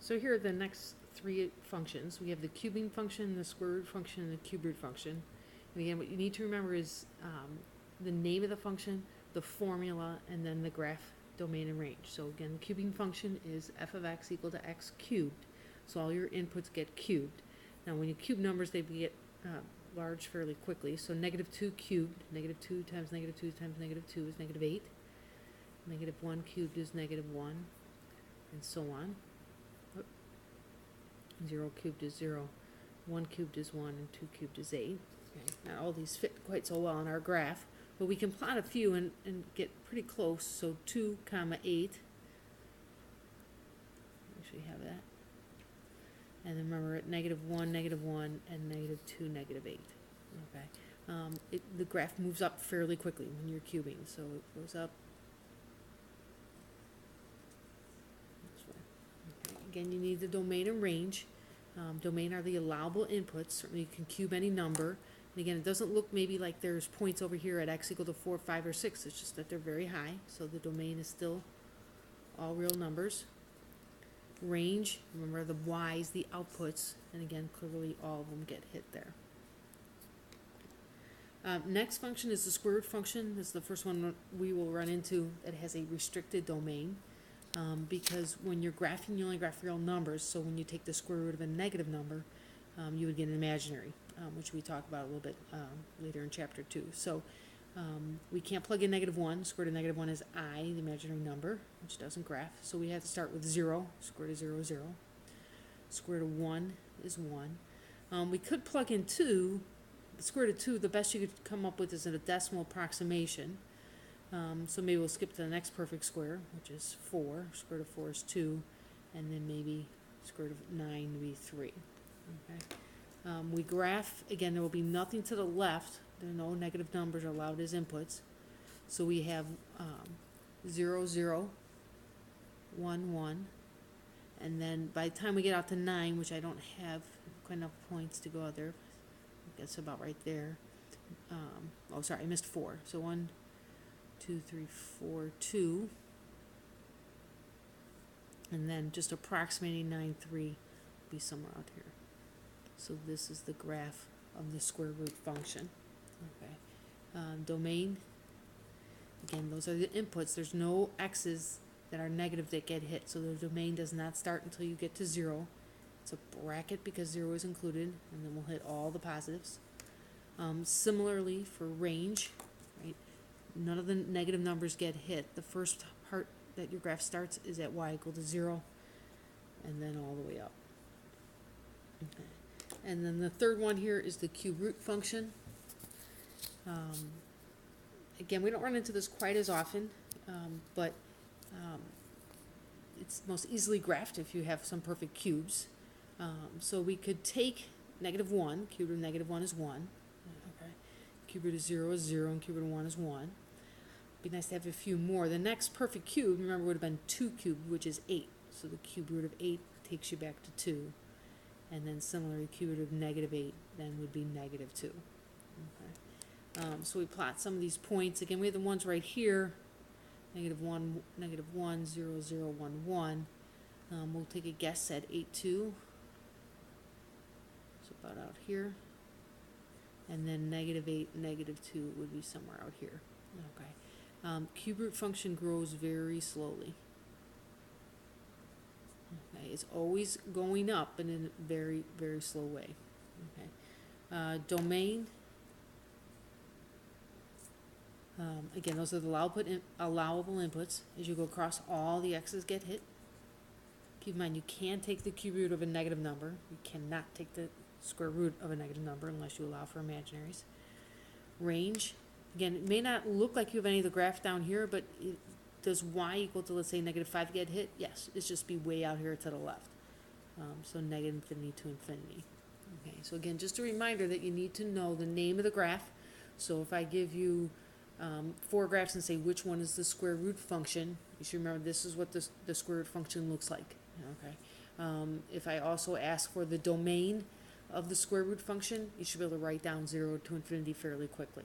So here are the next three functions. We have the cubing function, the square root function, and the cube root function. And again, what you need to remember is the name of the function, the formula, and then the graph domain and range. So again, the cubing function is f of x equal to x cubed. So all your inputs get cubed. Now when you cube numbers, they get large fairly quickly. So negative 2 cubed, negative 2 times negative 2 times negative 2 is negative 8. Negative 1 cubed is negative 1, and so on. 0 cubed is 0, 1 cubed is 1, and 2 cubed is 8. Okay. Not all these fit quite so well in our graph, but we can plot a few and get pretty close. So 2 comma 8. Actually have that. And then remember at negative 1, and negative 2, negative 8. Okay. The graph moves up fairly quickly when you're cubing, so it goes up this way. Okay. Again, you need the domain and range. Domain are the allowable inputs. Certainly you can cube any number. And again, it doesn't look maybe like there's points over here at x equal to 4, 5, or 6. It's just that they're very high, so the domain is still all real numbers. Range, remember the y's, the outputs, and again, clearly all of them get hit there. Next function is the square root function. This is the first one we will run into that has a restricted domain, because when you're graphing, you only graph real numbers, so when you take the square root of a negative number, you would get an imaginary, which we talk about a little bit later in chapter 2. So we can't plug in negative 1. Square root of negative 1 is I, the imaginary number, which doesn't graph. So we have to start with 0. Square root of 0 is 0. Square root of 1 is 1. We could plug in 2. The square root of 2, the best you could come up with is a decimal approximation. So maybe we'll skip to the next perfect square, which is 4. Square root of 4 is 2. And then maybe square root of 9 would be 3. Okay. We graph, again, there will be nothing to the left. There are no negative numbers allowed as inputs. So we have 0, 0, 1, 1. And then by the time we get out to 9, which I don't have quite enough points to go out there, that's about right there. Oh, sorry, I missed 4. So 1, 2, 3, 4, 2. And then just approximating 9, 3 will be somewhere out here. So this is the graph of the square root function. Okay. Domain. Again, those are the inputs. There's no x's that are negative that get hit. So the domain does not start until you get to 0. It's a bracket because 0 is included, and then we'll hit all the positives. Similarly for range, right? None of the negative numbers get hit. The first part that your graph starts is at y equal to 0, and then all the way up. Okay. And then the third one here is the cube root function. Again, we don't run into this quite as often, but it's most easily graphed if you have some perfect cubes. So we could take negative 1, cube root of negative 1 is 1. Okay. Cube root of 0 is 0, and cube root of 1 is 1. Be nice to have a few more. The next perfect cube, remember, would have been 2 cubed, which is 8. So the cube root of 8 takes you back to 2. And then similarly, cube root of negative 8 then would be negative 2. Okay. So we plot some of these points. Again, we have the ones right here, negative 1, 0, 0, 1, 1. We'll take a guess at 8, 2. So about out here. And then negative 8, negative 2 would be somewhere out here. Okay. Cube root function grows very slowly. Okay. It's always going up, but in a very, very slow way. Okay. Domain. Again, those are the allowable inputs. As you go across, all the x's get hit. Keep in mind, you can take the cube root of a negative number. You cannot take the square root of a negative number unless you allow for imaginaries. Range. Again, it may not look like you have any of the graph down here, but does y equal to, let's say, negative 5 get hit? Yes, it's just be way out here to the left. So negative infinity to infinity. Okay, so again, just a reminder that you need to know the name of the graph. So if I give you 4 graphs and say which one is the square root function, you should remember this is what the square root function looks like. Okay. If I also ask for the domain of the square root function, you should be able to write down 0 to infinity fairly quickly.